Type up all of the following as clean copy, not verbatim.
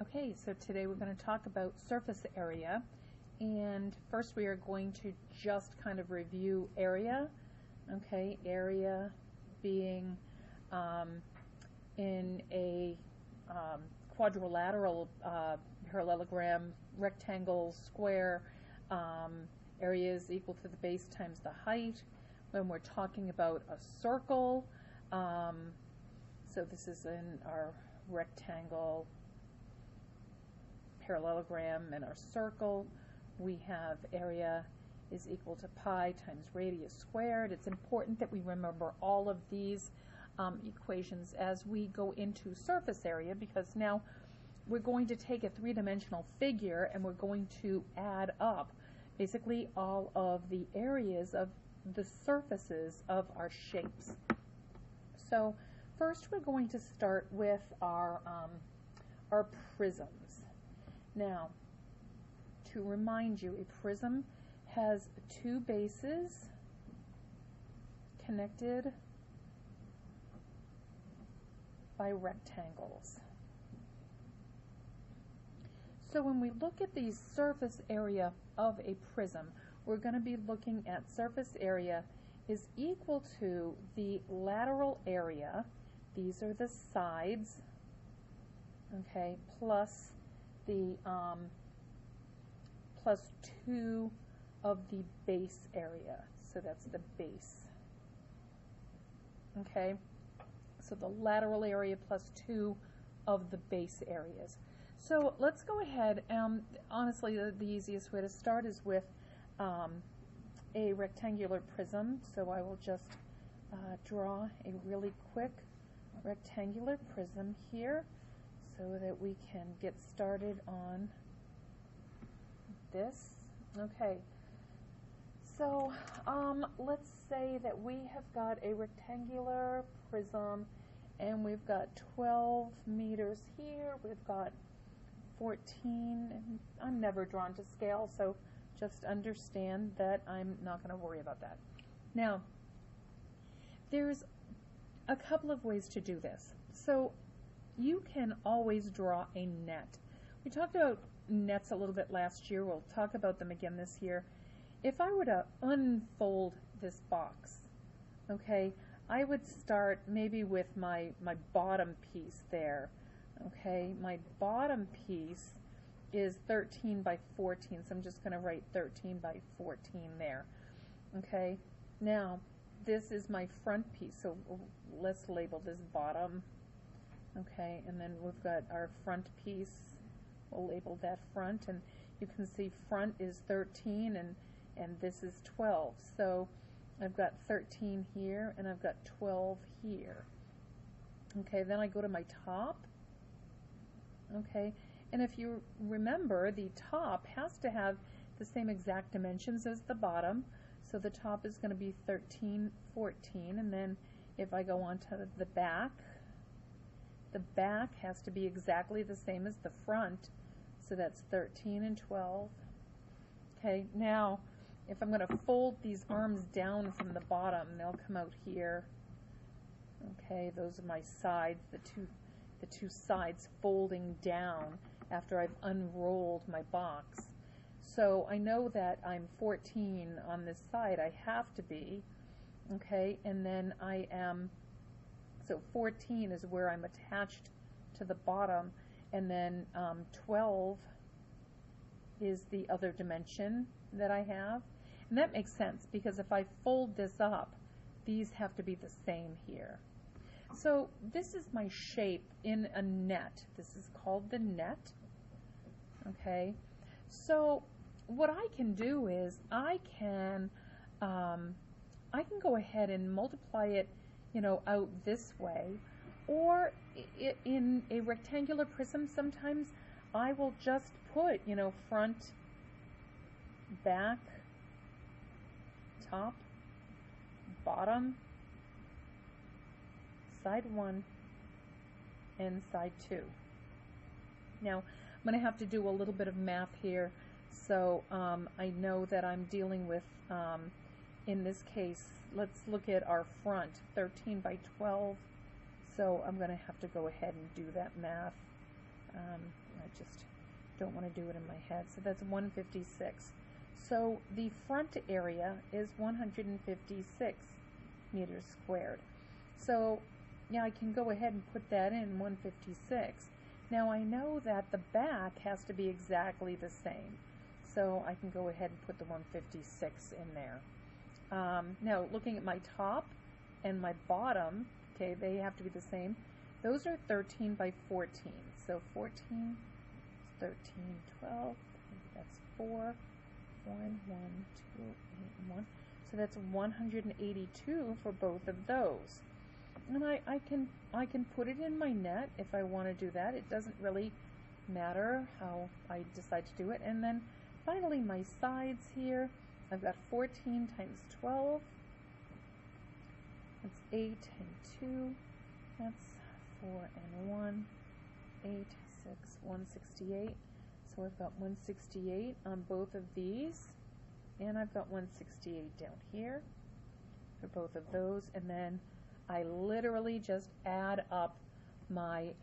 Okay, so today we're going to talk about surface area, and first we are going to just kind of review area. Okay, area being in a quadrilateral parallelogram, rectangle, square, area is equal to the base times the height. When we're talking about a circle, so this is in our rectangle, parallelogram, and our circle, we have area is equal to pi times radius squared. It's important that we remember all of these equations as we go into surface area, because now we're going to take a three-dimensional figure and we're going to add up basically all of the areas of the surfaces of our shapes. So first we're going to start with our prisms. Now, to remind you, a prism has two bases connected by rectangles. So when we look at the surface area of a prism, we're going to be looking at surface area is equal to the lateral area, these are the sides, okay, plus the plus 2 of the base area, so that's the base. Okay, so the lateral area plus 2 of the base areas. So let's go ahead. Honestly, the easiest way to start is with a rectangular prism. So I will just draw a really quick rectangular prism here so that we can get started on this. Okay, so let's say that we have got a rectangular prism and we've got 12 meters here, we've got 14, I'm never drawn to scale, so just understand that I'm not going to worry about that. Now, there's a couple of ways to do this. So you can always draw a net. We talked about nets a little bit last year. We'll talk about them again this year. If I were to unfold this box, okay, I would start maybe with my bottom piece there. Okay, my bottom piece is 13 by 14, so I'm just going to write 13 by 14 there. Okay, now this is my front piece, so let's label this bottom. Okay, and then we've got our front piece. We'll label that front, and you can see front is 13 and this is 12. So I've got 13 here and I've got 12 here. Okay, then I go to my top. Okay, and if you remember, the top has to have the same exact dimensions as the bottom. So the top is going to be 13, 14, and then if I go on to the back has to be exactly the same as the front. So that's 13 and 12. Okay, now if I'm going to fold these arms down from the bottom, they'll come out here. Okay, those are my sides, the two sides folding down after I've unrolled my box. So I know that I'm 14 on this side, I have to be, okay, and then I am, so 14 is where I'm attached to the bottom, and then 12 is the other dimension that I have. And that makes sense, because if I fold this up, these have to be the same here. So this is my shape in a net. This is called the net. Okay, so what I can do is I can go ahead and multiply it, out this way, or in a rectangular prism sometimes I will just put, front, back, top, bottom, side 1, and side 2. Now, I'm going to have to do a little bit of math here, so I know that I'm dealing with, in this case, let's look at our front, 13 by 12, so I'm going to have to go ahead and do that math. I just don't want to do it in my head. So that's 156. So the front area is 156 meters squared. So yeah, I can go ahead and put that in, 156. Now I know that the back has to be exactly the same. So I can go ahead and put the 156 in there. Now looking at my top and my bottom, okay, they have to be the same. Those are 13 by 14. So 14, 13, 12, that's 4, 1, 1, 2, 8, 1. So that's 182 for both of those. And I can put it in my net if I want to do that. It doesn't really matter how I decide to do it. And then finally my sides here, I've got 14 times 12. That's 8 and 2. That's 4 and 1. 8, 6, 168. So I've got 168 on both of these. And I've got 168 down here for both of those. And then I literally just add up my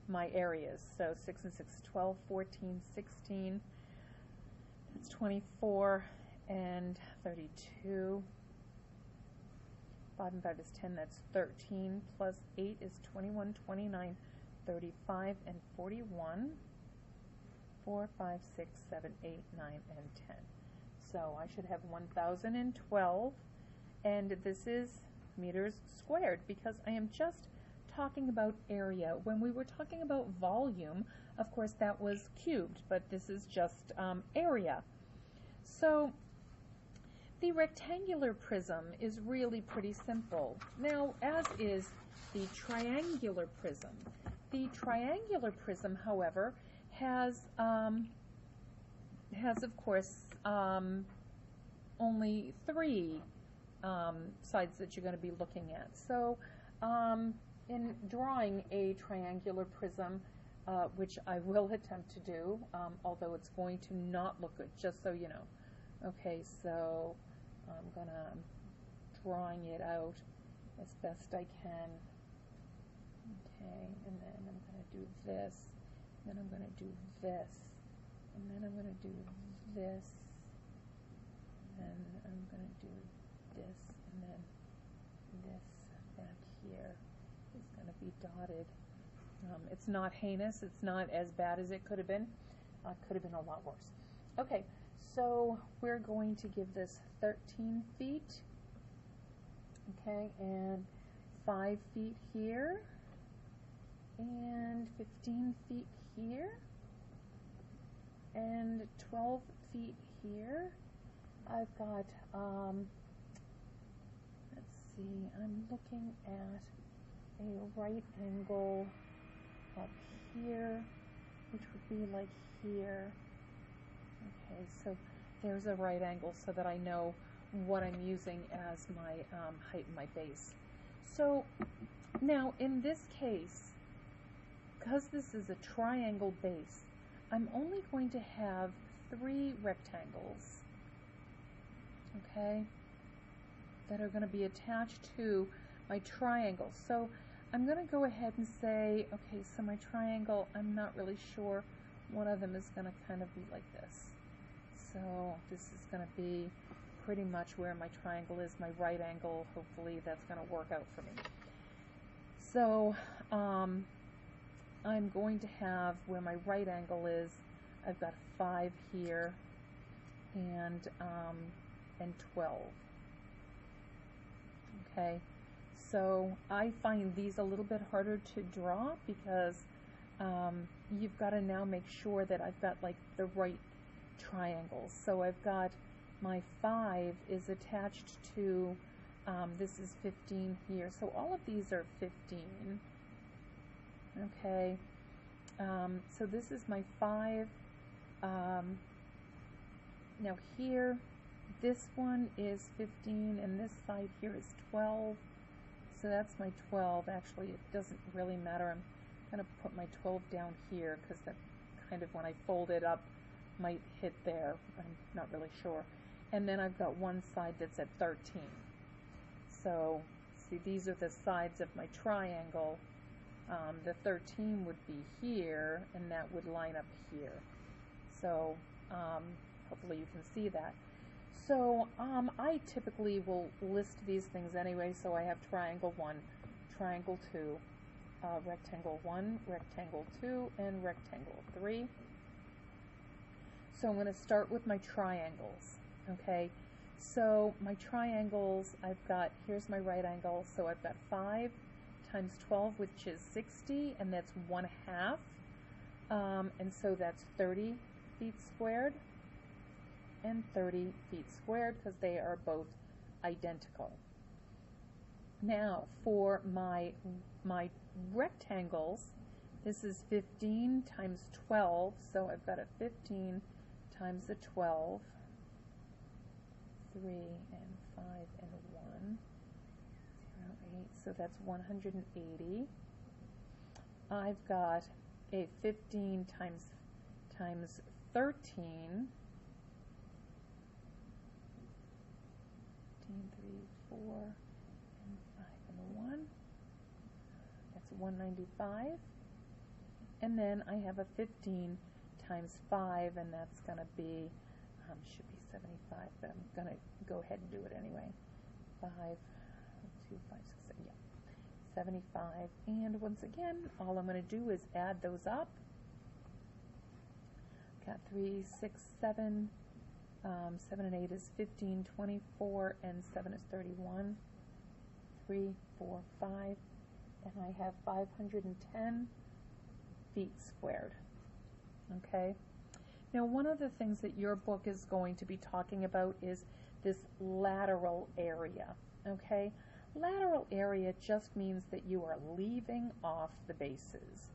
my areas. So 6 and 6 is 12, 14, 16. That's 24 and 32. 5 and 5 is 10. That's 13 plus 8 is 21, 29, 35, and 41. 4, 5, 6, 7, 8, 9, and 10. So I should have 1,012. And this is meters squared because I am just talking about area. When we were talking about volume, of course that was cubed, but this is just area. So the rectangular prism is really pretty simple. Now, as is the triangular prism. The triangular prism, however, has of course only 3 sides that you're going to be looking at. So in drawing a triangular prism, which I will attempt to do, although it's going to not look good, just so you know. Okay, so I'm gonna drawing it out as best I can. Okay, and then I'm gonna do this, and then I'm gonna do this, and then I'm gonna do this, and I'm gonna do this, and then this back here is gonna be dotted. It's not heinous. It's not as bad as it could have been. Could have been a lot worse. Okay, so we're going to give this 13 feet. Okay, and 5 feet here, and 15 feet here, and 12 feet here. I've got, let's see, I'm looking at a right angle up here, which would be like here. Okay, so there's a right angle so that I know what I'm using as my height and my base. So now in this case, because this is a triangle base, I'm only going to have 3 rectangles, okay, that are going to be attached to my triangle. So I'm going to go ahead and say, okay, so my triangle, I'm not really sure. One of them is going to kind of be like this. So this is going to be pretty much where my triangle is, my right angle. Hopefully that's going to work out for me. So I'm going to have where my right angle is, I've got 5 here and 12. Okay. So I find these a little bit harder to draw because you've got to now make sure that I've got like the right triangles. So I've got my 5 is attached to, this is 15 here. So all of these are 15. Okay. So this is my 5. Now here, this one is 15 and this side here is 12. So that's my 12. Actually, it doesn't really matter. I'm going to put my 12 down here because that kind of, when I fold it up, might hit there. I'm not really sure. And then I've got one side that's at 13. So, see, these are the sides of my triangle. The 13 would be here, and that would line up here. So hopefully you can see that. So I typically will list these things anyway, so I have triangle 1, triangle 2, rectangle 1, rectangle 2, and rectangle 3. So I'm going to start with my triangles, okay? So my triangles, I've got, here's my right angle, so I've got 5 times 12, which is 60, and that's 1/2. And so that's 30 feet squared and 30 feet squared, because they are both identical. Now for my rectangles, this is 15 times 12, so I've got a 15 times a 12, 3 and 5 and 1, 0, 8, so that's 180. I've got a 15 times 13, 15, 3, 4, and 5 and 1, that's 195. And then I have a 15 times 5, and that's going to be, should be 75, but I'm going to go ahead and do it anyway. 5, 2, 5, 6, 7, yeah, 75. And once again, all I'm going to do is add those up. Got 3, 6, 7, 7 and 8 is 15, 24, and 7 is 31, 3, 4, 5, and I have 510 feet squared. Okay. Now, one of the things that your book is going to be talking about is this lateral area. Okay. Lateral area just means that you are leaving off the bases.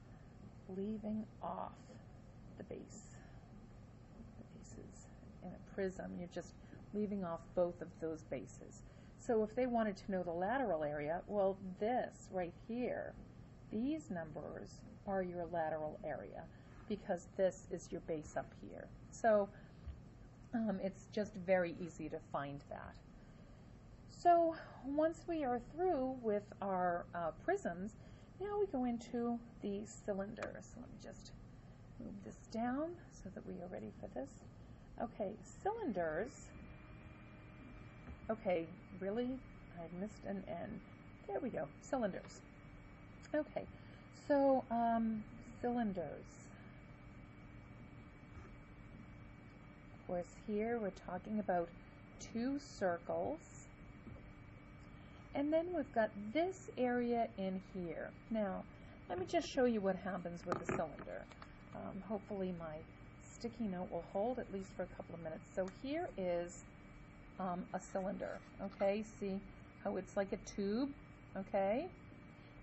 Leaving off the bases. In a prism, you're just leaving off both of those bases. So if they wanted to know the lateral area, well, this right here, these numbers are your lateral area, because this is your base up here. So it's just very easy to find that. So once we are through with our prisms, now we go into the cylinders. Let me just move this down so that we are ready for this. Okay, cylinders. Okay, really? I missed an N. There we go, cylinders. Okay, so cylinders. Of course, here we're talking about 2 circles. And then we've got this area in here. Now, let me just show you what happens with a cylinder. Hopefully my sticky note will hold at least for a couple of minutes. So here is a cylinder, okay? See how it's like a tube, okay?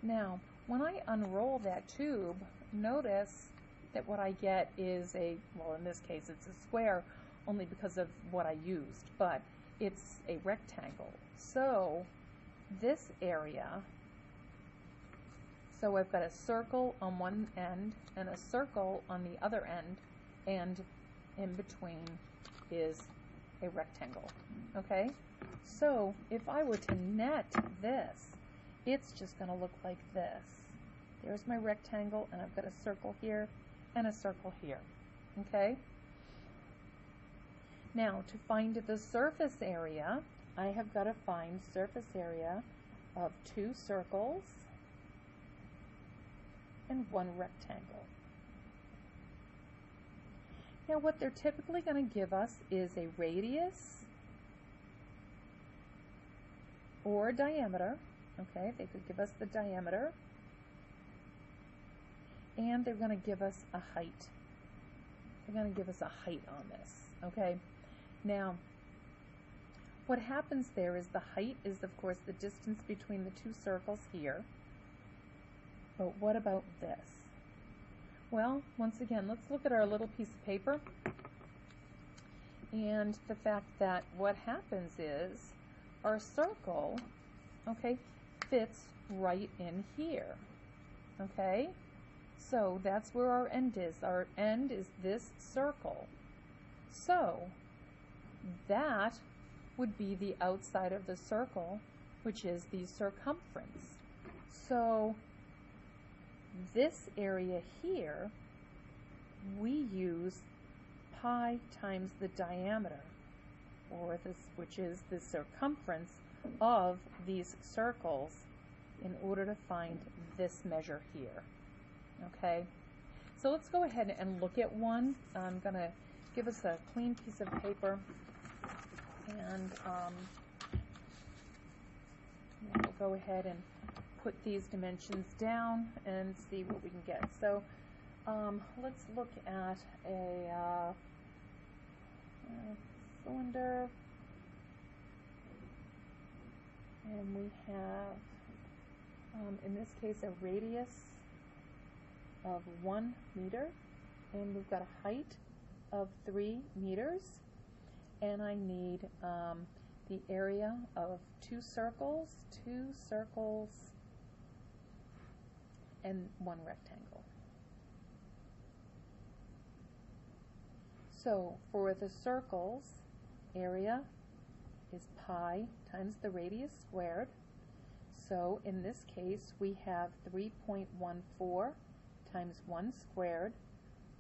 Now, when I unroll that tube, notice that what I get is a, well, in this case it's a square only because of what I used, but it's a rectangle. So this area, so I've got a circle on one end and a circle on the other end, and in between is a rectangle, okay? So if I were to net this, it's just going to look like this. There's my rectangle, and I've got a circle here and a circle here, okay? Now, to find the surface area, I have got to find surface area of 2 circles and 1 rectangle. Now, what they're typically going to give us is a radius or diameter. Okay, they could give us the diameter, and they're going to give us a height. They're going to give us a height on this. Okay, now what happens there is the height is, of course, the distance between the 2 circles here. But what about this? Well, once again, let's look at our little piece of paper and the fact that what happens is our circle, okay, fits right in here, okay? So that's where our end is. Our end is this circle. So that would be the outside of the circle, which is the circumference. So this area here, we use pi times the diameter, or this, which is the circumference of these circles, in order to find this measure here. Okay, so let's go ahead and look at one. I'm going to give us a clean piece of paper, and we'll go ahead and put these dimensions down and see what we can get. So let's look at a cylinder, and we have in this case a radius of 1 meter, and we've got a height of 3 meters, and I need the area of two circles, and one rectangle. So for the circles, area is pi times the radius squared. So in this case, we have 3.14 times 1 squared,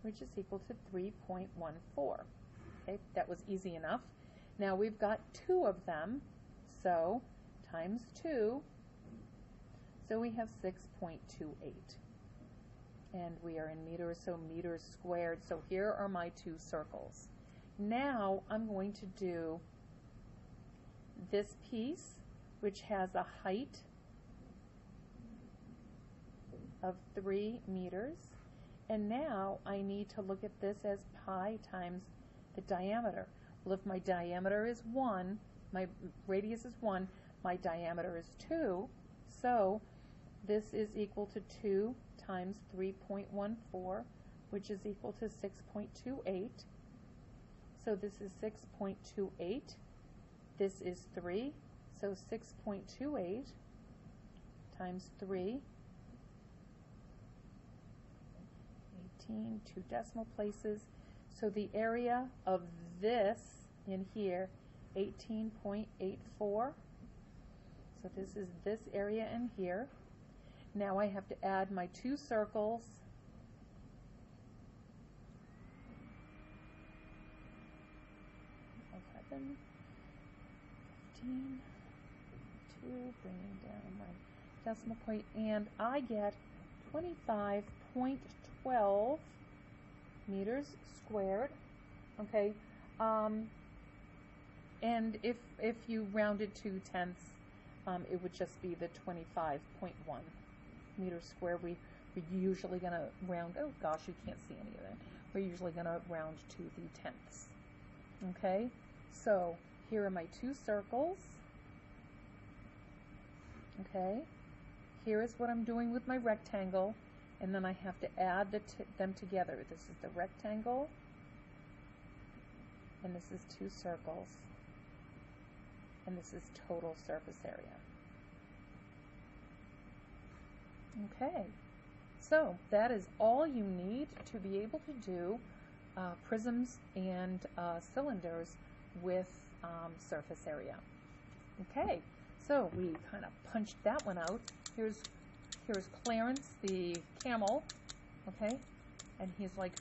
which is equal to 3.14. Okay, that was easy enough. Now we've got 2 of them, so times 2, so we have 6.28. And we are in meters, so meters squared. So here are my 2 circles. Now I'm going to do this piece, which has a height of 3 meters. And now I need to look at this as pi times the diameter. Well, if my diameter is 1, my radius is 1, my diameter is 2, so this is equal to 2 times 3.14, which is equal to 6.28. So this is 6.28. This is 3, so 6.28 times 3, 18, 2 decimal places. So the area of this in here, 18.84. So this is this area in here. Now I have to add my 2 circles. $11, 15, 2, bringing down my decimal point, and I get 25.12 meters squared. Okay, and if you rounded to tenths, it would just be the 25.1 meters squared. We're usually going to round, oh gosh, you can't see any of that. We're usually going to round to the tenths. Okay, so here are my 2 circles. Okay, here is what I'm doing with my rectangle, and then I have to add them together. This is the rectangle, and this is 2 circles, and this is total surface area. Okay, so that is all you need to be able to do prisms and cylinders with surface area. Okay, so we kind of punched that one out. Here's Clarence, the camel, okay, and he's like,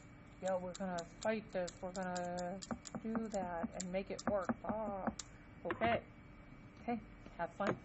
yo, we're gonna fight this, we're gonna do that and make it work. Ah, okay, have fun.